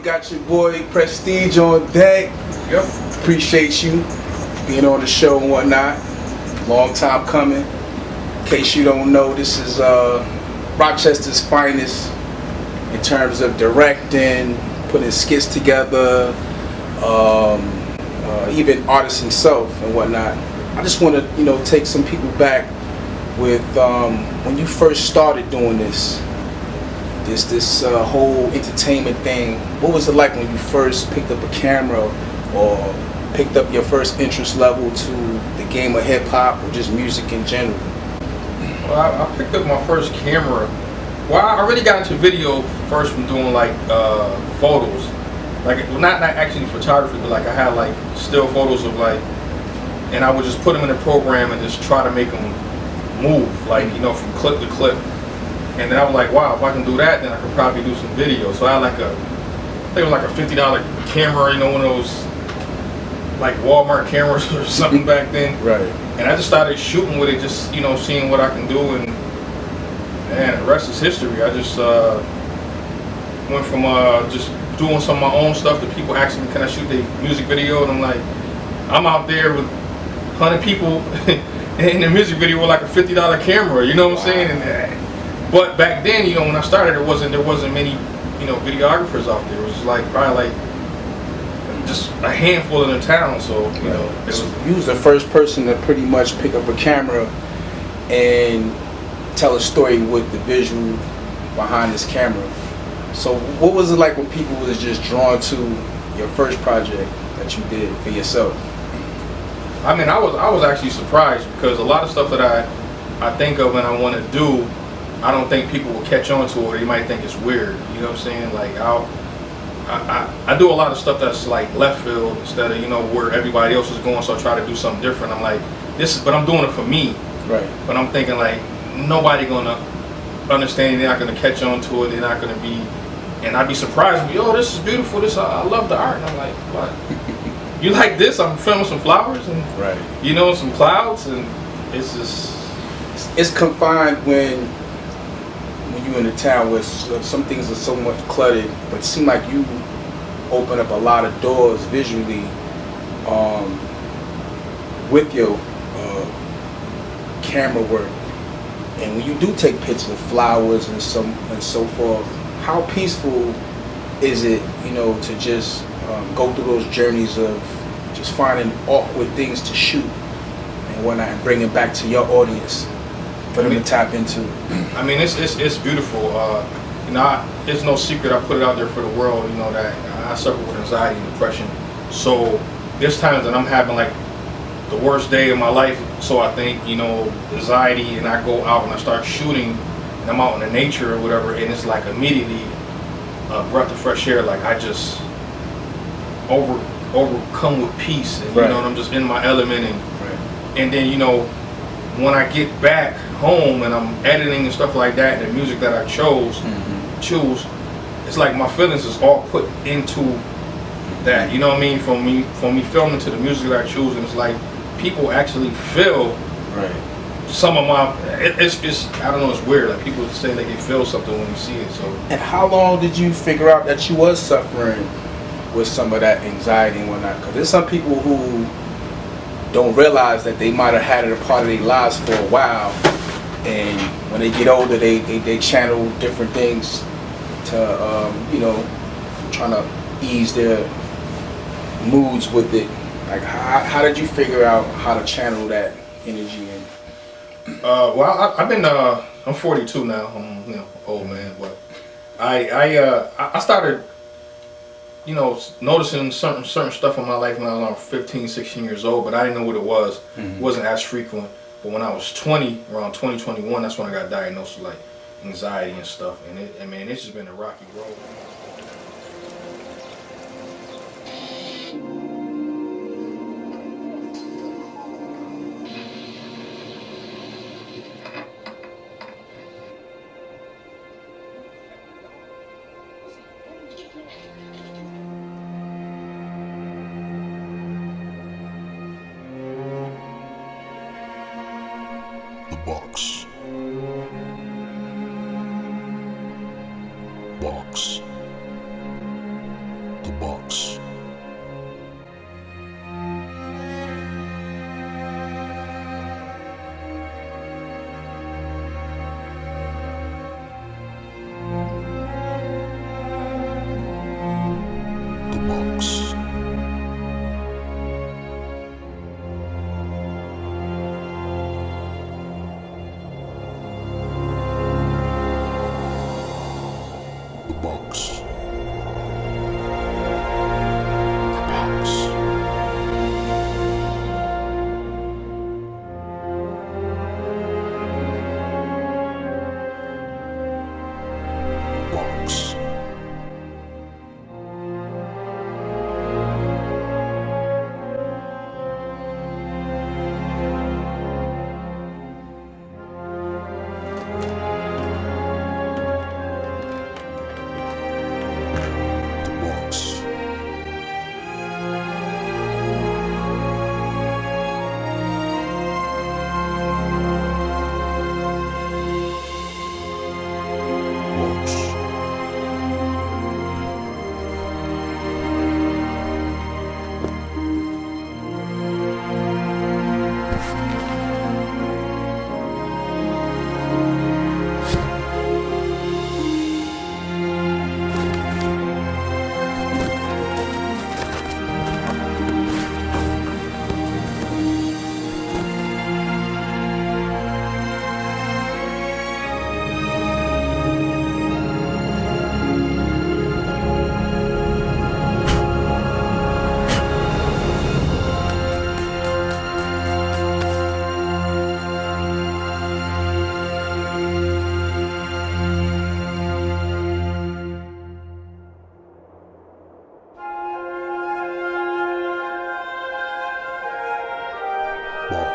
got your boy Prestige on deck. Yep. Appreciate you being on the show and whatnot. Long time coming. In case you don't know, this is Rochester's finest in terms of directing, putting skits together, even artist himself and whatnot. I just want to, take some people back with when you first started doing this whole entertainment thing. What was it like when you first picked up a camera or picked up your first interest level to the game of hip hop or just music in general? Well, I picked up my first camera. Well, I really got into video first from doing like photos, like not actually photography, but like I had like still photos of like, and I would just put them in a program and just try to make them move, like from clip to clip. And then I was like, wow, if I can do that, then I could probably do some video. So I had like I think it was like a $50 camera, one of those like Walmart cameras or something back then. Right. And I just started shooting with it, just seeing what I can do, and the rest is history. I just went from just doing some of my own stuff to people asking me, can I shoot the music video? And I'm like, I'm out there with 100 people in the music video with like a $50 camera, you know what I'm saying? And, but back then, when I started, there wasn't many, videographers out there. It was like probably like just a handful in the town. So you was the first person to pretty much pick up a camera and tell a story with the visual behind this camera. So what was it like when people was just drawn to your first project that you did for yourself? I mean, I was actually surprised, because a lot of stuff that I think of and I want to do, I don't think people will catch on to, or they might think it's weird. You know what I'm saying? Like I do a lot of stuff that's like left field instead of where everybody else is going. So I try to do something different. I'm like, but I'm doing it for me. Right. But I'm thinking like nobody gonna understand. They're not gonna catch on to it. They're not gonna be, and I'd be surprised. This is beautiful. I love the art. And I'm like, what? You like this? I'm filming some flowers and right. Some clouds, and it's just it's confined when you're in a town where some things are so much cluttered, but it seems like you open up a lot of doors visually with your camera work. And when you do take pictures of flowers and so forth, how peaceful is it, to just go through those journeys of just finding awkward things to shoot and whatnot, and bring it back to your audience for them to tap into? I mean, it's beautiful. It's no secret. I put it out there for the world. That I suffer with anxiety and depression. So there's times that I'm having like the worst day of my life. So I think anxiety, and I go out and I start shooting, and I'm out in the nature or whatever, and it's like immediately a breath of fresh air. Like I just overcome with peace, and right. And I'm just in my element, and then when I get back home and I'm editing and stuff like that, and the music that I choose, it's like my feelings is all put into that. You know what I mean? From me filming to the music that I choose, and it's like people actually feel some of my. It's I don't know. It's weird. Like people say they can feel something when you see it. So. And how long did you figure out that you was suffering with some of that anxiety and whatnot? Because there's some people who don't realize that they might have had it a part of their lives for a while, and when they get older, they channel different things to trying to ease their moods with it. Like how did you figure out how to channel that energy? Well, I've been I'm 42 now. I'm old man, but I started noticing certain stuff in my life when I was around 15, 16 years old, but I didn't know what it was. It wasn't as frequent. But when I was 20, around 2021, that's when I got diagnosed with like anxiety and stuff. And it's just been a rocky road. Box.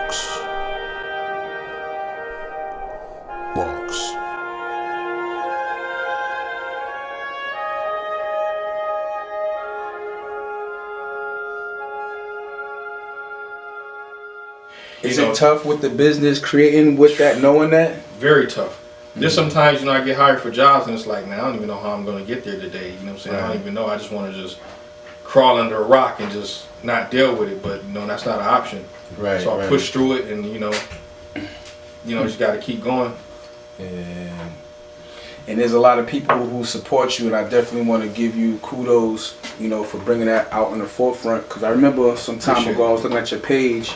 Is it tough with the business creating with that, knowing that? Very tough. There's sometimes, I get hired for jobs and it's like, man, I don't even know how I'm going to get there today. You know what I'm saying? Right. I don't even know. I just want to just crawl under a rock and just not deal with it. But, that's not an option. Right. So I push through it and, just got to keep going. Yeah. And there's a lot of people who support you, and I definitely want to give you kudos, for bringing that out on the forefront. Because I remember some time ago, I was looking at your page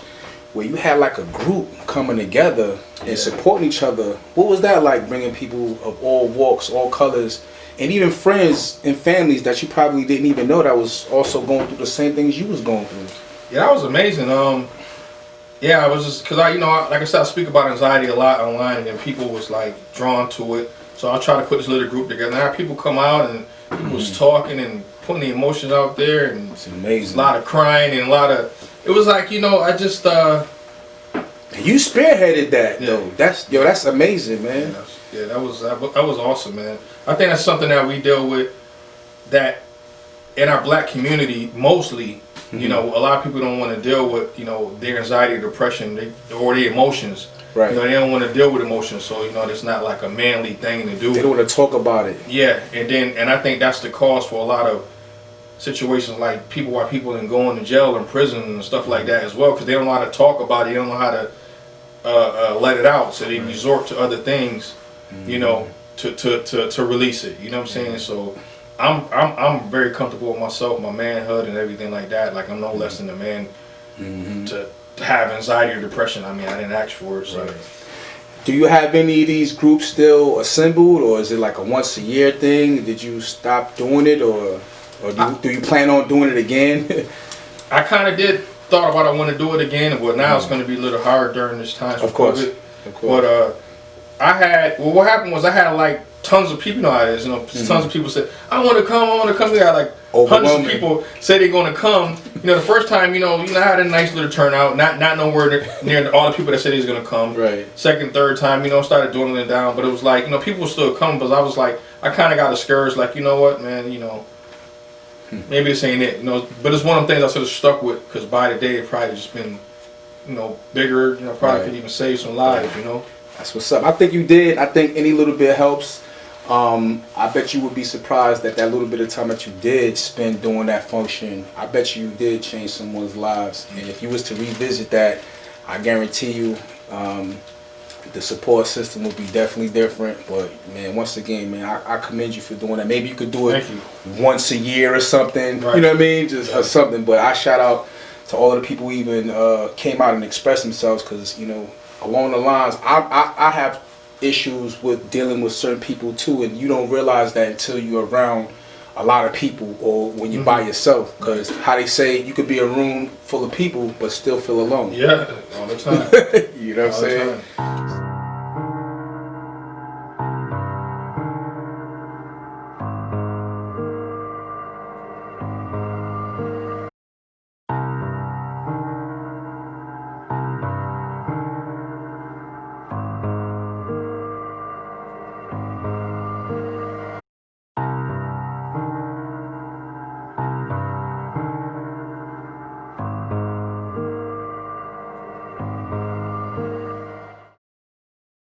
where you had like a group coming together and supporting each other. What was that like, bringing people of all walks, all colors, and even friends and families that you probably didn't even know that was also going through the same things you was going through? Yeah, that was amazing. I was just, because like I said, I speak about anxiety a lot online, and then people was like drawn to it. So I try to put this little group together. And I had people come out and people was talking and putting the emotions out there, and it's amazing. A lot of crying and a lot of, it was like, I just you spearheaded that though. That's amazing, man. Yeah, that was awesome, man. I think that's something that we deal with, that in our black community mostly. A lot of people don't want to deal with their anxiety or depression or their emotions. Right. They don't want to deal with emotions, so it's not like a manly thing to do. They don't want to talk about it. Yeah, and I think that's the cause for a lot of situations, like why people are going to jail and prison and stuff like that as well, because they don't know how to talk about it. They don't know how to let it out, so they resort to other things, to release it. You know what I'm saying? So I'm very comfortable with myself, my manhood, and everything like that. Like I'm no less than a man to have anxiety or depression. I mean, I didn't ask for it. So. Right. Do you have any of these groups still assembled, or is it like a once a year thing? Did you stop doing it, or do you plan on doing it again? I kind of thought about I want to do it again, but now it's going to be a little hard during this time. Of course. But what happened was I had like tons of people, how it is, tons of people said, I want to come. We had like hundreds of people say they're going to come. The first time, I had a nice little turnout, not nowhere near all the people that said they was going to come. Right. Second, third time, started dwindling down, but it was like, people were still coming, but I was like, I kind of got discouraged, like, you know what, man, maybe this ain't it, but it's one of the things I sort of stuck with, because by the day it probably just been, bigger, probably could even save some lives, That's what's up. I think you did. I think any little bit helps. I bet you would be surprised that little bit of time that you did spend doing that function, I bet you did change someone's lives. And if you was to revisit that, I guarantee you the support system would be definitely different. But man, once again, man, I commend you for doing that. Maybe you could do it once a year or something. Right. You know what I mean? Just or something. But I shout out to all of the people who even came out and expressed themselves, because along the lines, I have issues with dealing with certain people too, and you don't realize that until you're around a lot of people or when you're by yourself, because how they say, you could be a room full of people but still feel alone. Yeah, all the time. You know what I'm saying?